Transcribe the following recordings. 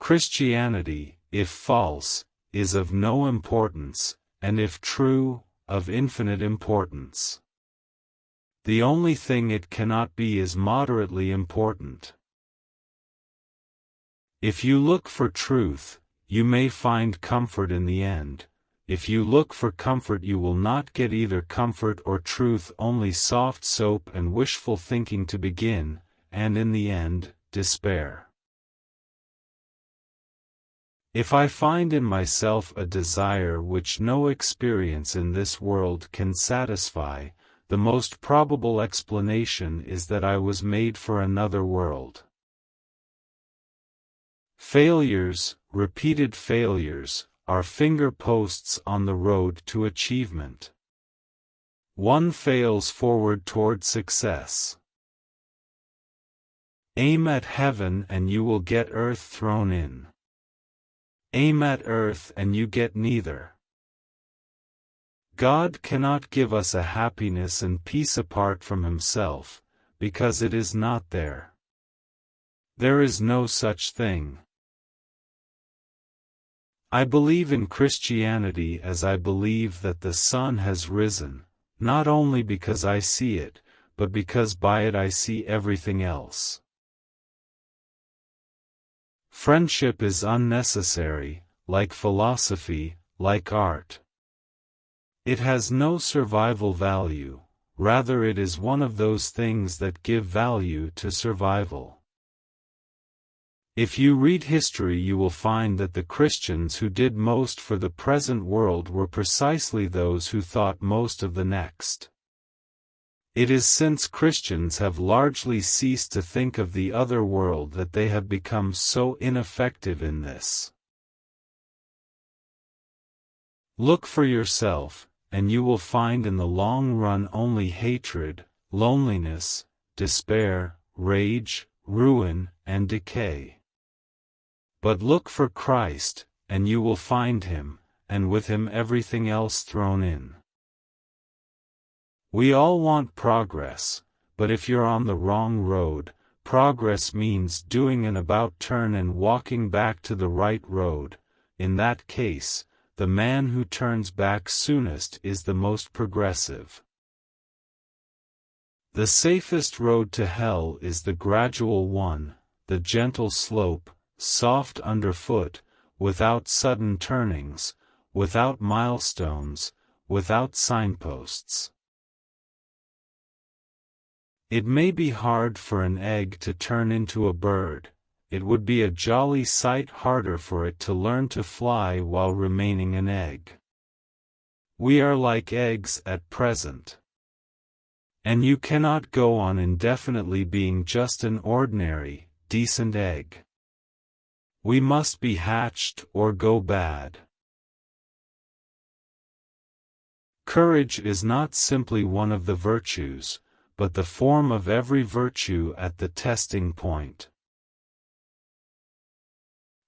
Christianity, if false, is of no importance, and if true, of infinite importance. The only thing it cannot be is moderately important. If you look for truth, you may find comfort in the end. If you look for comfort, you will not get either comfort or truth, only soft soap and wishful thinking to begin, and in the end, despair. If I find in myself a desire which no experience in this world can satisfy, the most probable explanation is that I was made for another world. Failures, repeated failures, are finger-posts on the road to achievement. One fails forward toward success. Aim at heaven and you will get earth thrown in. Aim at earth and you get neither. God cannot give us a happiness and peace apart from Himself, because it is not there. There is no such thing. I believe in Christianity as I believe that the sun has risen, not only because I see it, but because by it I see everything else. Friendship is unnecessary, like philosophy, like art. It has no survival value, rather it is one of those things that give value to survival. If you read history, you will find that the Christians who did most for the present world were precisely those who thought most of the next. It is since Christians have largely ceased to think of the other world that they have become so ineffective in this. Look for yourself, and you will find in the long run only hatred, loneliness, despair, rage, ruin, and decay. But look for Christ, and you will find Him, and with Him everything else thrown in. We all want progress, but if you're on the wrong road, progress means doing an about-turn and walking back to the right road. In that case, the man who turns back soonest is the most progressive. The safest road to hell is the gradual one, the gentle slope, soft underfoot, without sudden turnings, without milestones, without signposts. It may be hard for an egg to turn into a bird. It would be a jolly sight harder for it to learn to fly while remaining an egg. We are like eggs at present. And you cannot go on indefinitely being just an ordinary, decent egg. We must be hatched or go bad. Courage is not simply one of the virtues, but the form of every virtue at the testing point.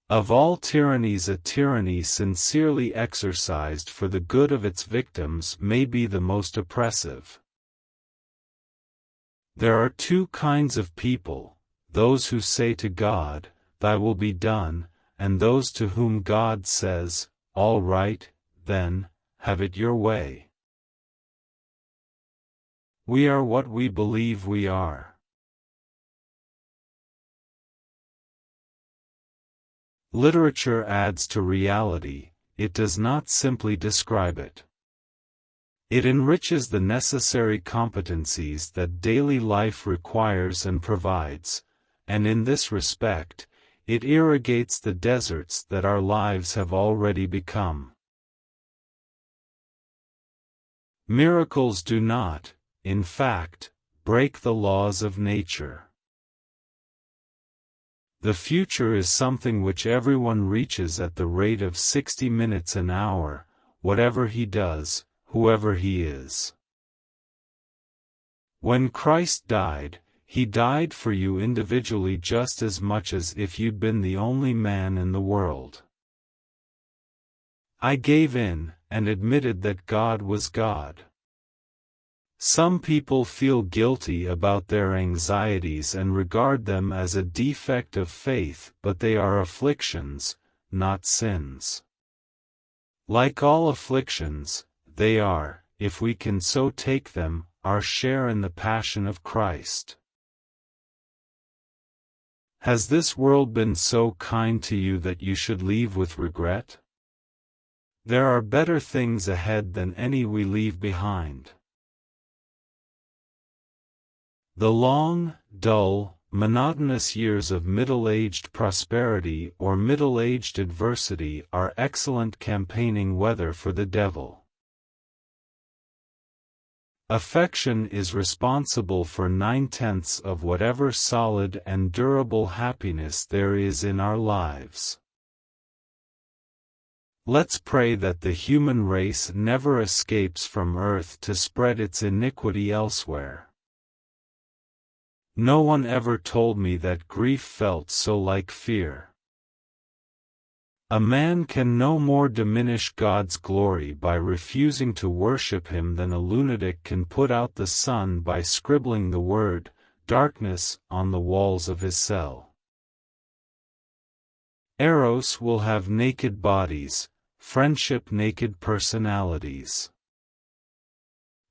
Of all tyrannies, a tyranny sincerely exercised for the good of its victims may be the most oppressive. There are two kinds of people, those who say to God, "Thy will be done," and those to whom God says, "All right, then, have it your way." We are what we believe we are. Literature adds to reality, it does not simply describe it. It enriches the necessary competencies that daily life requires and provides, and in this respect, it irrigates the deserts that our lives have already become. Miracles do not, in fact, break the laws of nature. The future is something which everyone reaches at the rate of 60 minutes an hour, whatever he does, whoever he is. When Christ died, He died for you individually just as much as if you'd been the only man in the world. I gave in, and admitted that God was God. Some people feel guilty about their anxieties and regard them as a defect of faith, but they are afflictions, not sins. Like all afflictions, they are, if we can so take them, our share in the passion of Christ. Has this world been so kind to you that you should leave with regret? There are better things ahead than any we leave behind. The long, dull, monotonous years of middle-aged prosperity or middle-aged adversity are excellent campaigning weather for the devil. Affection is responsible for 9/10 of whatever solid and durable happiness there is in our lives. Let's pray that the human race never escapes from earth to spread its iniquity elsewhere. No one ever told me that grief felt so like fear. A man can no more diminish God's glory by refusing to worship Him than a lunatic can put out the sun by scribbling the word, darkness, on the walls of his cell. Eros will have naked bodies, friendship naked personalities.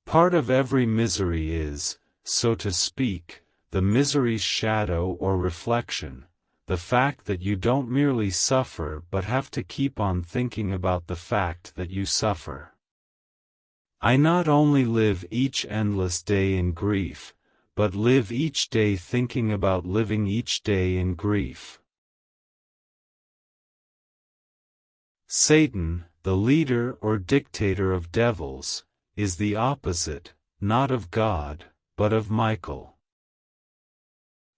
Part of every misery is, so to speak, the misery's shadow or reflection, the fact that you don't merely suffer but have to keep on thinking about the fact that you suffer. I not only live each endless day in grief, but live each day thinking about living each day in grief. Satan, the leader or dictator of devils, is the opposite, not of God, but of Michael.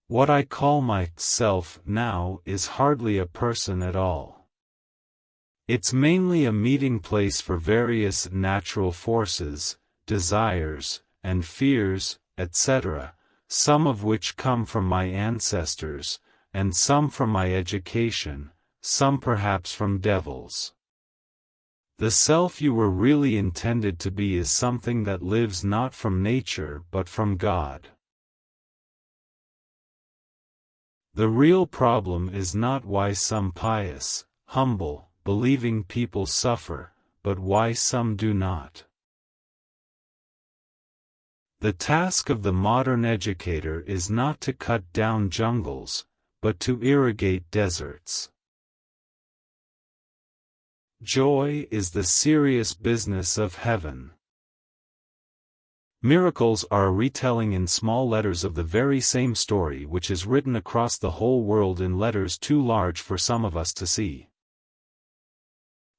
What I call myself now is hardly a person at all. It's mainly a meeting place for various natural forces, desires, and fears, etc., some of which come from my ancestors, and some from my education, some perhaps from devils. The self you were really intended to be is something that lives not from nature but from God. The real problem is not why some pious, humble, believing people suffer, but why some do not. The task of the modern educator is not to cut down jungles, but to irrigate deserts. Joy is the serious business of heaven. Miracles are a retelling in small letters of the very same story which is written across the whole world in letters too large for some of us to see.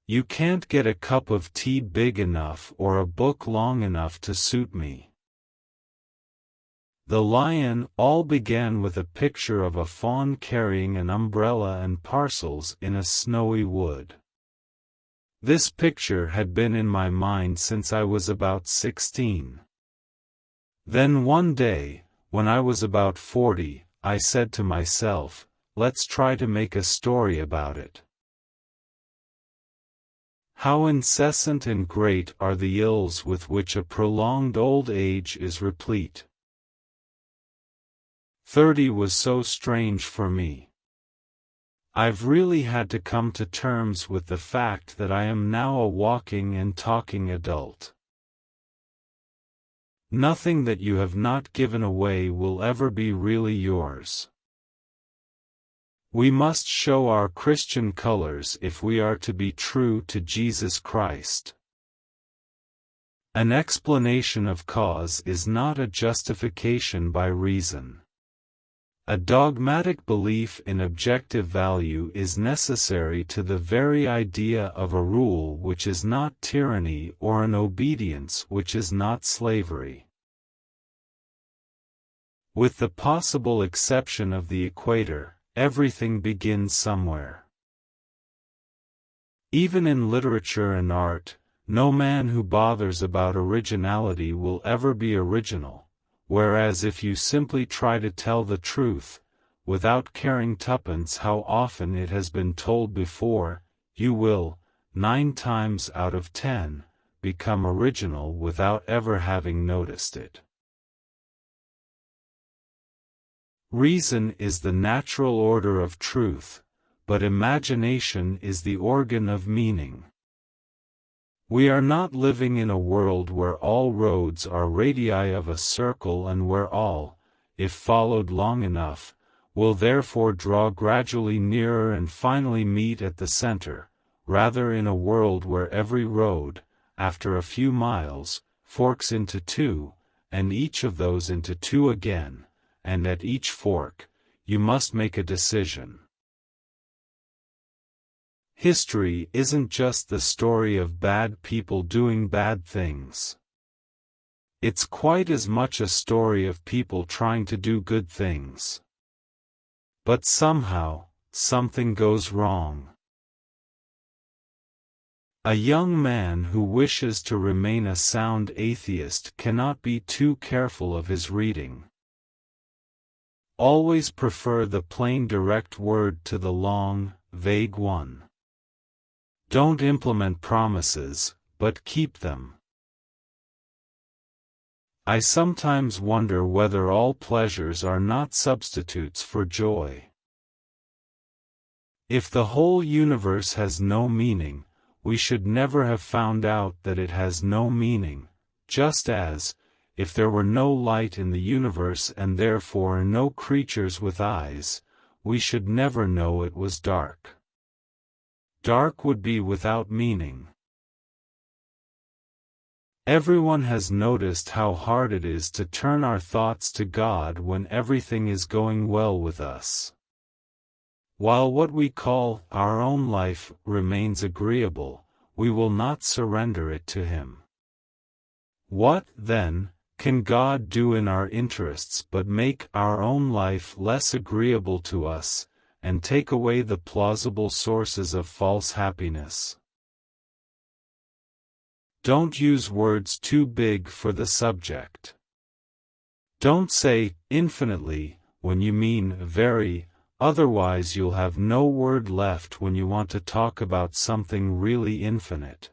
You can't get a cup of tea big enough or a book long enough to suit me. The Lion all began with a picture of a fawn carrying an umbrella and parcels in a snowy wood. This picture had been in my mind since I was about 16. Then one day, when I was about 40, I said to myself, let's try to make a story about it. How incessant and great are the ills with which a prolonged old age is replete. 30 was so strange for me. I've really had to come to terms with the fact that I am now a walking and talking adult. Nothing that you have not given away will ever be really yours. We must show our Christian colors if we are to be true to Jesus Christ. An explanation of cause is not a justification by reason. A dogmatic belief in objective value is necessary to the very idea of a rule which is not tyranny or an obedience which is not slavery. With the possible exception of the equator, everything begins somewhere. Even in literature and art, no man who bothers about originality will ever be original. Whereas if you simply try to tell the truth, without caring tuppence how often it has been told before, you will, 9 times out of 10, become original without ever having noticed it. Reason is the natural order of truth, but imagination is the organ of meaning. We are not living in a world where all roads are radii of a circle and where all, if followed long enough, will therefore draw gradually nearer and finally meet at the center, rather in a world where every road, after a few miles, forks into two, and each of those into two again, and at each fork, you must make a decision. History isn't just the story of bad people doing bad things. It's quite as much a story of people trying to do good things. But somehow, something goes wrong. A young man who wishes to remain a sound atheist cannot be too careful of his reading. Always prefer the plain direct word to the long, vague one. Don't implement promises, but keep them. I sometimes wonder whether all pleasures are not substitutes for joy. If the whole universe has no meaning, we should never have found out that it has no meaning, just as, if there were no light in the universe and therefore no creatures with eyes, we should never know it was dark. Dark would be without meaning. Everyone has noticed how hard it is to turn our thoughts to God when everything is going well with us. While what we call our own life remains agreeable, we will not surrender it to Him. What, then, can God do in our interests but make our own life less agreeable to us, and take away the plausible sources of false happiness? Don't use words too big for the subject. Don't say, infinitely, when you mean very, otherwise you'll have no word left when you want to talk about something really infinite.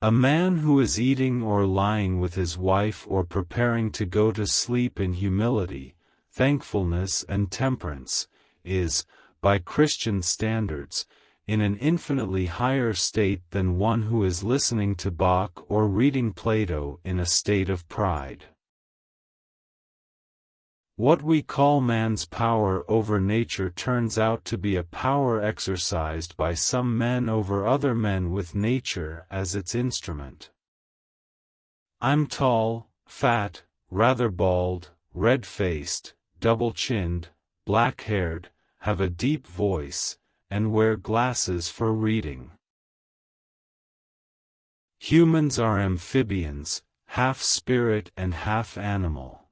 A man who is eating or lying with his wife or preparing to go to sleep in humility, thankfulness and temperance, is, by Christian standards, in an infinitely higher state than one who is listening to Bach or reading Plato in a state of pride. What we call man's power over nature turns out to be a power exercised by some men over other men with nature as its instrument. I'm tall, fat, rather bald, red-faced, double-chinned, black-haired, have a deep voice, and wear glasses for reading. Humans are amphibians, half spirit and half animal.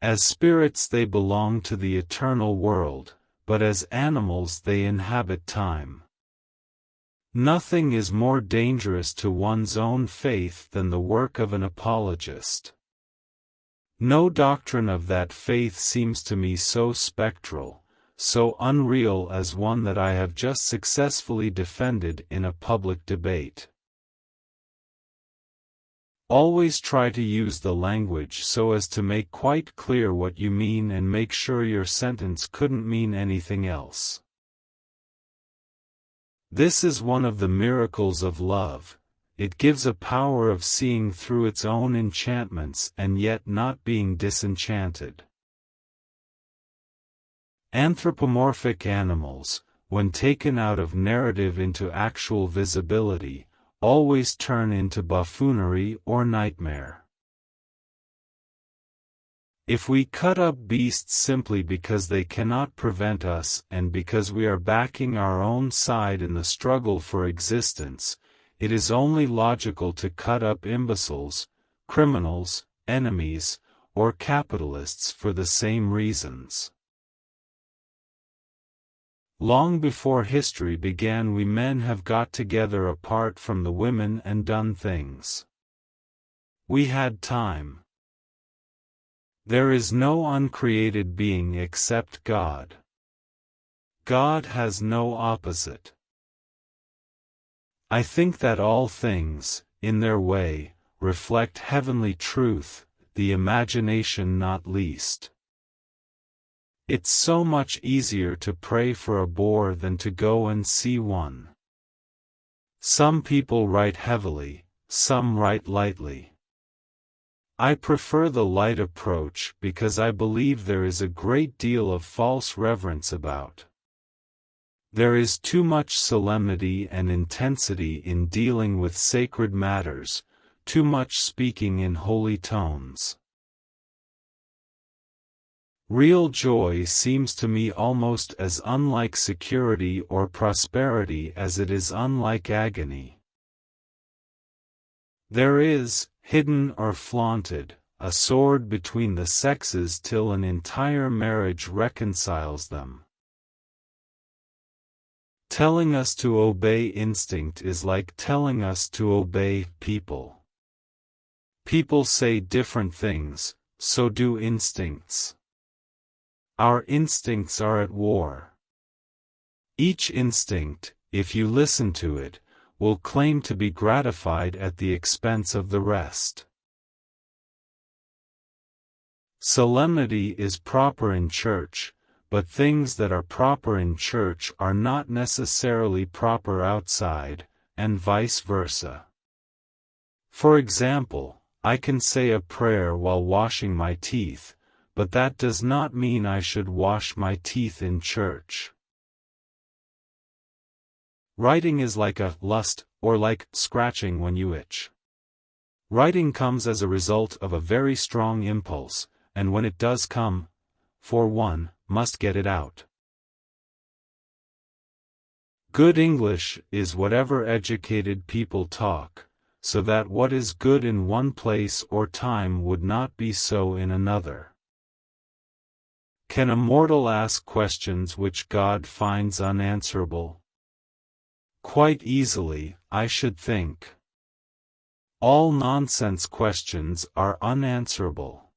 As spirits they belong to the eternal world, but as animals they inhabit time. Nothing is more dangerous to one's own faith than the work of an apologist. No doctrine of that faith seems to me so spectral, so unreal as one that I have just successfully defended in a public debate. Always try to use the language so as to make quite clear what you mean and make sure your sentence couldn't mean anything else. This is one of the miracles of love. It gives a power of seeing through its own enchantments and yet not being disenchanted. Anthropomorphic animals, when taken out of narrative into actual visibility, always turn into buffoonery or nightmare. If we cut up beasts simply because they cannot prevent us and because we are backing our own side in the struggle for existence, it is only logical to cut up imbeciles, criminals, enemies, or capitalists for the same reasons. Long before history began, we men have got together apart from the women and done things. We had time. There is no uncreated being except God. God has no opposite. I think that all things, in their way, reflect heavenly truth, the imagination not least. It's so much easier to pray for a bore than to go and see one. Some people write heavily, some write lightly. I prefer the light approach because I believe there is a great deal of false reverence about. There is too much solemnity and intensity in dealing with sacred matters, too much speaking in holy tones. Real joy seems to me almost as unlike security or prosperity as it is unlike agony. There is, hidden or flaunted, a sword between the sexes till an entire marriage reconciles them. Telling us to obey instinct is like telling us to obey people. People say different things, so do instincts. Our instincts are at war. Each instinct, if you listen to it, will claim to be gratified at the expense of the rest. Solemnity is proper in church, but things that are proper in church are not necessarily proper outside, and vice versa. For example, I can say a prayer while washing my teeth, but that does not mean I should wash my teeth in church. Writing is like a lust, or like scratching when you itch. Writing comes as a result of a very strong impulse, and when it does come, for one, must get it out. Good English is whatever educated people talk, so that what is good in one place or time would not be so in another. Can a mortal ask questions which God finds unanswerable? Quite easily, I should think. All nonsense questions are unanswerable.